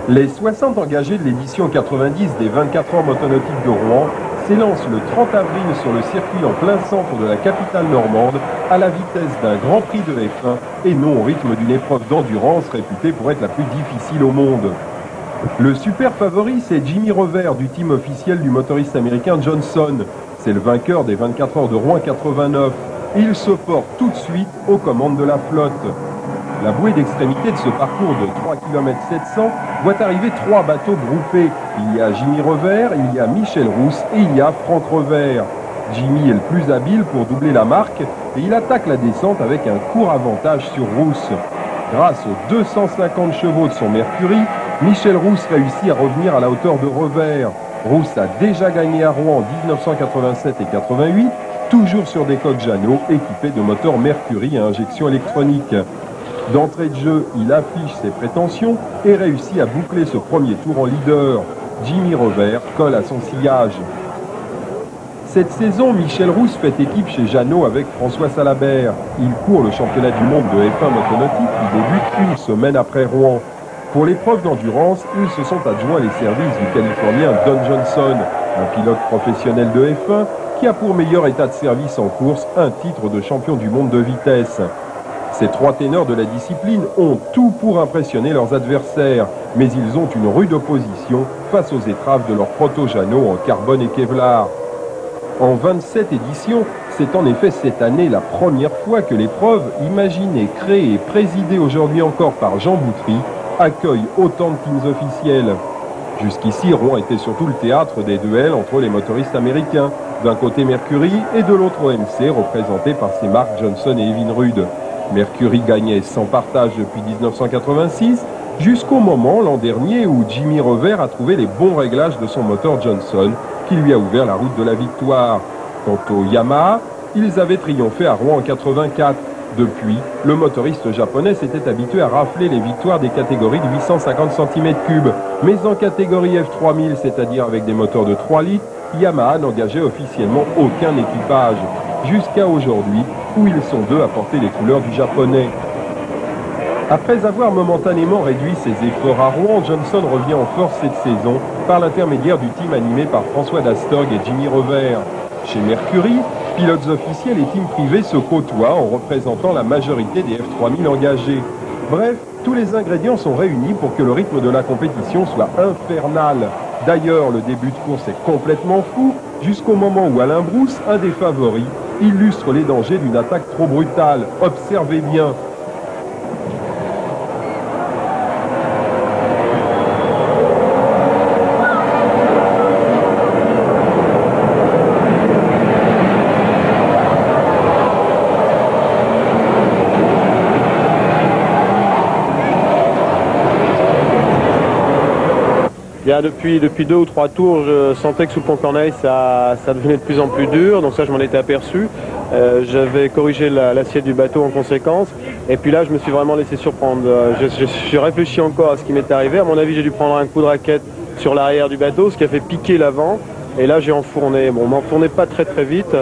Les 60 engagés de l'édition 90 des 24 heures motonautiques de Rouen s'élancent le 30 avril sur le circuit en plein centre de la capitale normande à la vitesse d'un Grand Prix de F1 et non au rythme d'une épreuve d'endurance réputée pour être la plus difficile au monde. Le super favori, c'est Jimmy Revers du team officiel du motoriste américain Johnson. C'est le vainqueur des 24 heures de Rouen 89 et il se porte tout de suite aux commandes de la flotte. La bouée d'extrémité de ce parcours de 3 km 700 voit arriver 3 bateaux groupés. Il y a Jimmy Revers, il y a Michel Rousse et il y a Franck Revers. Jimmy est le plus habile pour doubler la marque et il attaque la descente avec un court avantage sur Rousse. Grâce aux 250 chevaux de son Mercury, Michel Rousse réussit à revenir à la hauteur de Revers. Rousse a déjà gagné à Rouen en 1987 et 88, toujours sur des coques Jeannot équipées de moteurs Mercury à injection électronique. D'entrée de jeu, il affiche ses prétentions et réussit à boucler ce premier tour en leader. Jimmy Revers colle à son sillage. Cette saison, Michel Rousse fait équipe chez Jeannot avec François Salabert. Il court le championnat du monde de F1 motonautique qui débute une semaine après Rouen. Pour l'épreuve d'endurance, ils se sont adjoints les services du Californien Don Johnson, un pilote professionnel de F1 qui a pour meilleur état de service en course un titre de champion du monde de vitesse. Ces 3 ténors de la discipline ont tout pour impressionner leurs adversaires, mais ils ont une rude opposition face aux étraves de leur proto-Jeannot en carbone et Kevlar. En 27 éditions, c'est en effet cette année la première fois que l'épreuve, imaginée, créée et présidée aujourd'hui encore par Jean Boutry, accueille autant de teams officiels. Jusqu'ici, Rouen était surtout le théâtre des duels entre les motoristes américains, d'un côté Mercury et de l'autre OMC, représenté par ses marques Johnson et Evinrude. Mercury gagnait sans partage depuis 1986, jusqu'au moment l'an dernier où Jimmy Revers a trouvé les bons réglages de son moteur Johnson, qui lui a ouvert la route de la victoire. Quant aux Yamaha, ils avaient triomphé à Rouen en 84. Depuis, le motoriste japonais s'était habitué à rafler les victoires des catégories de 850 cm3. Mais en catégorie F3000, c'est-à-dire avec des moteurs de 3 litres, Yamaha n'engageait officiellement aucun équipage. Jusqu'à aujourd'hui, où ils sont 2 à porter les couleurs du japonais. Après avoir momentanément réduit ses efforts à Rouen, Johnson revient en force cette saison par l'intermédiaire du team animé par François Dastorg et Jimmy Revers. Chez Mercury, pilotes officiels et teams privés se côtoient en représentant la majorité des F3000 engagés. Bref, tous les ingrédients sont réunis pour que le rythme de la compétition soit infernal. D'ailleurs, le début de course est complètement fou, jusqu'au moment où Alain Brousse, un des favoris, illustre les dangers d'une attaque trop brutale. Observez bien. Bien, depuis 2 ou 3 tours, je sentais que sous Pont-Corneille, ça devenait de plus en plus dur, donc ça je m'en étais aperçu. J'avais corrigé l'assiette du bateau en conséquence, et puis là je me suis vraiment laissé surprendre. Je suis réfléchi encore à ce qui m'est arrivé. À mon avis, j'ai dû prendre un coup de raquette sur l'arrière du bateau, ce qui a fait piquer l'avant, et là j'ai enfourné. Bon, on m'enfournait pas très vite.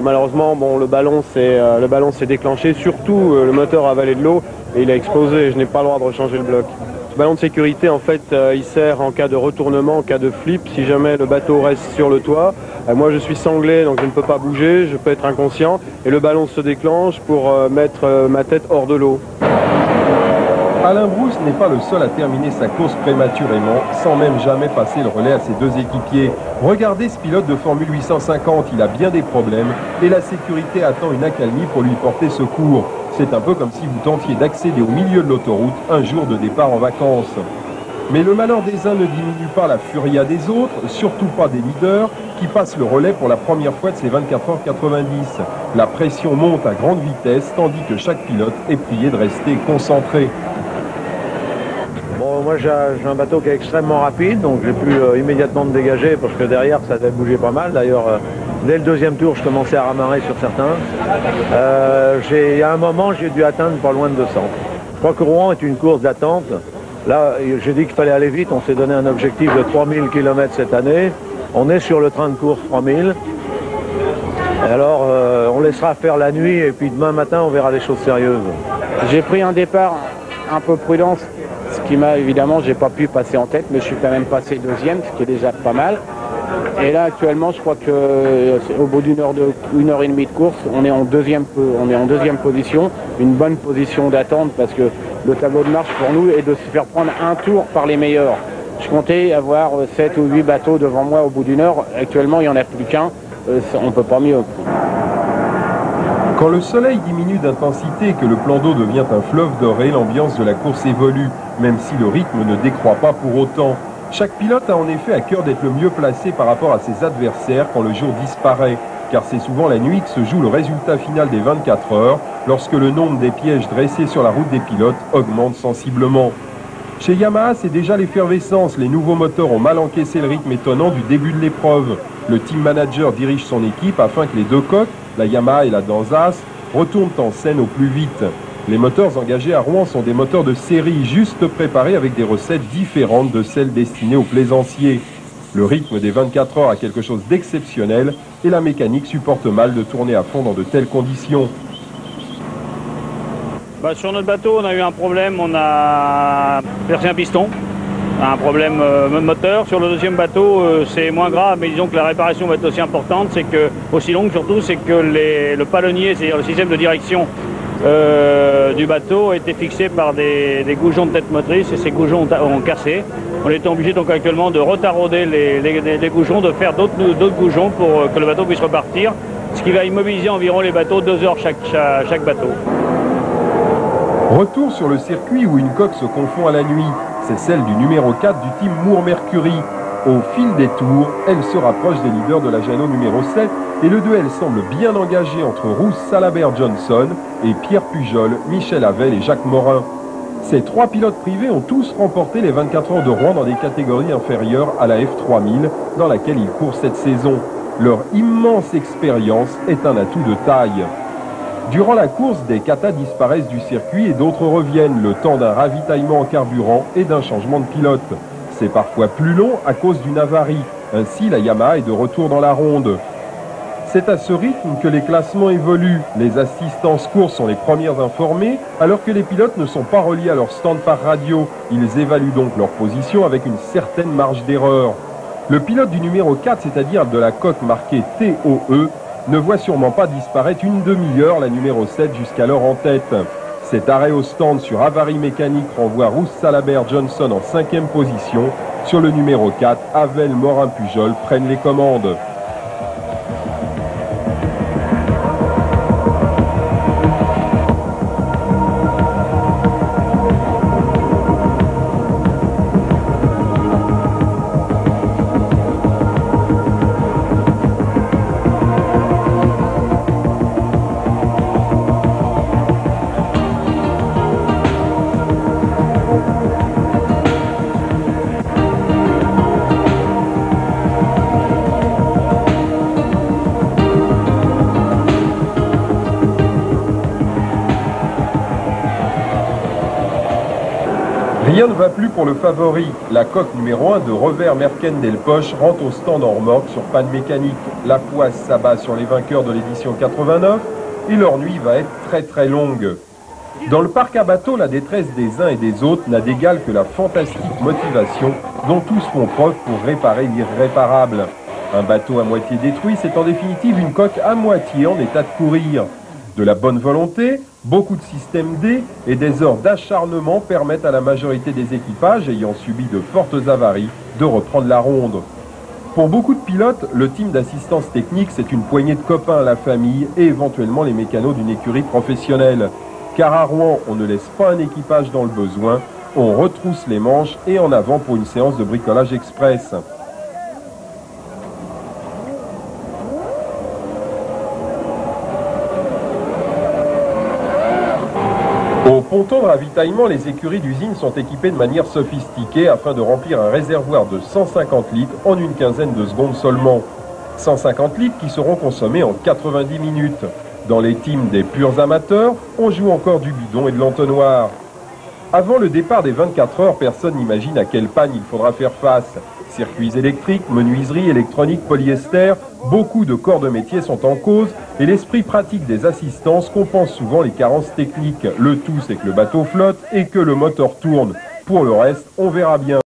Malheureusement, bon, le ballon s'est déclenché, surtout le moteur a avalé de l'eau, et il a explosé, et je n'ai pas le droit de rechanger le bloc. Ce ballon de sécurité, en fait, il sert en cas de retournement, en cas de flip, si jamais le bateau reste sur le toit. Moi, je suis sanglé, donc je ne peux pas bouger, je peux être inconscient, et le ballon se déclenche pour mettre ma tête hors de l'eau. Alain Brousse n'est pas le seul à terminer sa course prématurément, sans même jamais passer le relais à ses 2 équipiers. Regardez ce pilote de Formule 850, il a bien des problèmes, et la sécurité attend une accalmie pour lui porter secours. C'est un peu comme si vous tentiez d'accéder au milieu de l'autoroute un jour de départ en vacances. Mais le malheur des uns ne diminue pas la furia des autres, surtout pas des leaders, qui passent le relais pour la première fois de ces 24h90. La pression monte à grande vitesse, tandis que chaque pilote est prié de rester concentré. Bon, moi j'ai un bateau qui est extrêmement rapide, donc j'ai pu immédiatement me dégager, parce que derrière ça devait bouger pas mal. D'ailleurs, dès le 2e tour, je commençais à ramarrer sur certains. Il y a un moment, j'ai dû atteindre pas loin de 200. Je crois que Rouen est une course d'attente. Là, j'ai dit qu'il fallait aller vite. On s'est donné un objectif de 3000 km cette année. On est sur le train de course 3000. Alors, on laissera faire la nuit et puis demain matin, on verra des choses sérieuses. J'ai pris un départ un peu prudent, ce Ultima, évidemment, j'ai pas pu passer en tête, mais je suis quand même passé deuxième, ce qui est déjà pas mal. Et là, actuellement, je crois que au bout d'une heure et demie de course, on est en deuxième position, une bonne position d'attente parce que le tableau de marche pour nous est de se faire prendre un tour par les meilleurs. Je comptais avoir 7 ou 8 bateaux devant moi au bout d'une heure. Actuellement, il n'y en a plus qu'un. On ne peut pas mieux. Quand le soleil diminue d'intensité et que le plan d'eau devient un fleuve doré, l'ambiance de la course évolue, même si le rythme ne décroît pas pour autant. Chaque pilote a en effet à cœur d'être le mieux placé par rapport à ses adversaires quand le jour disparaît, car c'est souvent la nuit que se joue le résultat final des 24 heures, lorsque le nombre des pièges dressés sur la route des pilotes augmente sensiblement. Chez Yamaha, c'est déjà l'effervescence. Les nouveaux moteurs ont mal encaissé le rythme étonnant du début de l'épreuve. Le team manager dirige son équipe afin que les deux coques, la Yamaha et la Danzas, retournent en scène au plus vite. Les moteurs engagés à Rouen sont des moteurs de série, juste préparés avec des recettes différentes de celles destinées aux plaisanciers. Le rythme des 24 heures a quelque chose d'exceptionnel et la mécanique supporte mal de tourner à fond dans de telles conditions. Sur notre bateau, on a eu un problème, on a percé un piston, un problème moteur. Sur le deuxième bateau, c'est moins grave, mais disons que la réparation va être aussi importante, c'est que, aussi longue surtout, c'est que le palonnier, c'est-à-dire le système de direction du bateau, a été fixé par des goujons de tête motrice et ces goujons ont cassé. On était obligé donc actuellement de retarauder les goujons, de faire d'autres goujons pour que le bateau puisse repartir, ce qui va immobiliser environ les bateaux 2 heures chaque bateau. Retour sur le circuit où une coque se confond à la nuit. C'est celle du numéro 4 du team Moore-Mercury. Au fil des tours, elle se rapproche des leaders de la Jeannot numéro 7 et le duel semble bien engagé entre Rousse Salabert-Johnson et Pierre Pujol, Michel Havel et Jacques Morin. Ces 3 pilotes privés ont tous remporté les 24 heures de Rouen dans des catégories inférieures à la F3000 dans laquelle ils courent cette saison. Leur immense expérience est un atout de taille. Durant la course, des katas disparaissent du circuit et d'autres reviennent, le temps d'un ravitaillement en carburant et d'un changement de pilote. C'est parfois plus long à cause d'une avarie. Ainsi, la Yamaha est de retour dans la ronde. C'est à ce rythme que les classements évoluent. Les assistances courses sont les premières informées, alors que les pilotes ne sont pas reliés à leur stand par radio. Ils évaluent donc leur position avec une certaine marge d'erreur. Le pilote du numéro 4, c'est-à-dire de la coque marquée TOE, ne voit sûrement pas disparaître une demi-heure la numéro 7 jusqu'alors en tête. Cet arrêt au stand sur avarie mécanique renvoie Rousse Salabert-Johnson en 5e position. Sur le numéro 4, Havel, Morin, Pujol prennent les commandes. Rien ne va plus pour le favori. La coque numéro 1 de Revers Merken Delpoche rentre au stand en remorque sur panne mécanique. La poisse s'abat sur les vainqueurs de l'édition 89 et leur nuit va être très longue. Dans le parc à bateaux, la détresse des uns et des autres n'a d'égal que la fantastique motivation dont tous font preuve pour réparer l'irréparable. Un bateau à moitié détruit, c'est en définitive une coque à moitié en état de courir. De la bonne volonté, beaucoup de systèmes D et des heures d'acharnement permettent à la majorité des équipages ayant subi de fortes avaries de reprendre la ronde. Pour beaucoup de pilotes, le team d'assistance technique, c'est une poignée de copains à la famille et éventuellement les mécanos d'une écurie professionnelle. Car à Rouen, on ne laisse pas un équipage dans le besoin, on retrousse les manches et en avant pour une séance de bricolage express. Au ponton de ravitaillement, les écuries d'usine sont équipées de manière sophistiquée afin de remplir un réservoir de 150 litres en une quinzaine de secondes seulement. 150 litres qui seront consommés en 90 minutes. Dans les teams des purs amateurs, on joue encore du bidon et de l'entonnoir. Avant le départ des 24 heures, personne n'imagine à quelle panne il faudra faire face. Circuits électriques, menuiserie, électronique, polyester, beaucoup de corps de métier sont en cause et l'esprit pratique des assistances compense souvent les carences techniques. Le tout, c'est que le bateau flotte et que le moteur tourne. Pour le reste, on verra bien.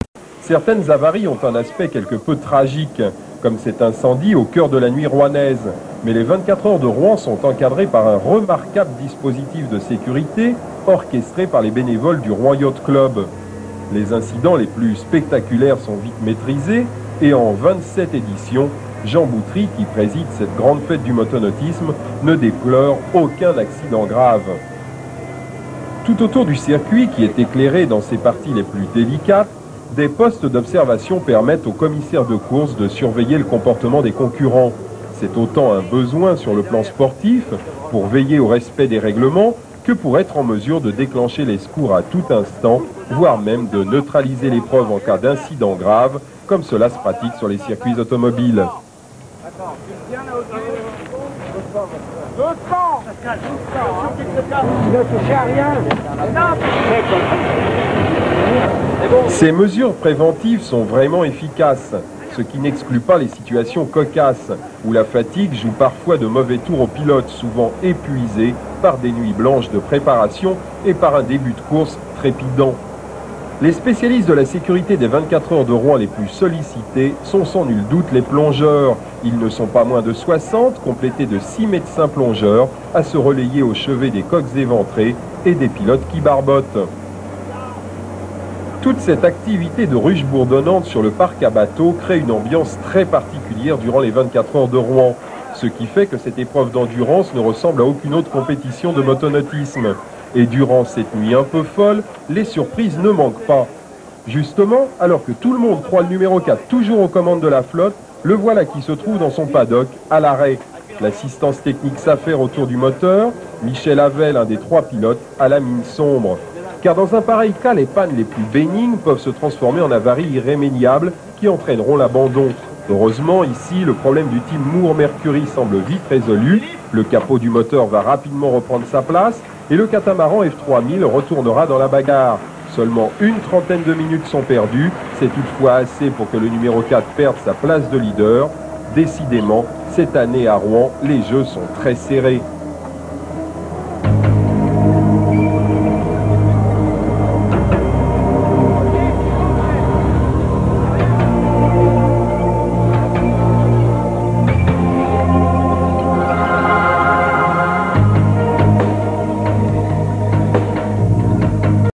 Certaines avaries ont un aspect quelque peu tragique, comme cet incendie au cœur de la nuit rouennaise. Mais les 24 heures de Rouen sont encadrées par un remarquable dispositif de sécurité orchestré par les bénévoles du Rouen Yacht Club. Les incidents les plus spectaculaires sont vite maîtrisés et en 27 éditions, Jean Boutry, qui préside cette grande fête du motonautisme, ne déplore aucun accident grave. Tout autour du circuit, qui est éclairé dans ses parties les plus délicates, des postes d'observation permettent aux commissaires de course de surveiller le comportement des concurrents. C'est autant un besoin sur le plan sportif, pour veiller au respect des règlements, que pour être en mesure de déclencher les secours à tout instant, voire même de neutraliser l'épreuve en cas d'incident grave, comme cela se pratique sur les circuits automobiles. Ces mesures préventives sont vraiment efficaces, ce qui n'exclut pas les situations cocasses, où la fatigue joue parfois de mauvais tours aux pilotes, souvent épuisés par des nuits blanches de préparation et par un début de course trépidant. Les spécialistes de la sécurité des 24 heures de Rouen les plus sollicités sont sans nul doute les plongeurs. Ils ne sont pas moins de 60, complétés de 6 médecins plongeurs, à se relayer au chevet des coqs éventrés et des pilotes qui barbotent. Toute cette activité de ruche bourdonnante sur le parc à bateaux crée une ambiance très particulière durant les 24 heures de Rouen, ce qui fait que cette épreuve d'endurance ne ressemble à aucune autre compétition de motonautisme. Et durant cette nuit un peu folle, les surprises ne manquent pas. Justement, alors que tout le monde croit le numéro 4 toujours aux commandes de la flotte, le voilà qui se trouve dans son paddock, à l'arrêt. L'assistance technique s'affaire autour du moteur, Michel Havel, un des 3 pilotes, à la mine sombre. Car dans un pareil cas, les pannes les plus bénignes peuvent se transformer en avaries irrémédiables qui entraîneront l'abandon. Heureusement, ici, le problème du team Moore-Mercury semble vite résolu. Le capot du moteur va rapidement reprendre sa place et le catamaran F3000 retournera dans la bagarre. Seulement une trentaine de minutes sont perdues. C'est toutefois assez pour que le numéro 4 perde sa place de leader. Décidément, cette année à Rouen, les jeux sont très serrés.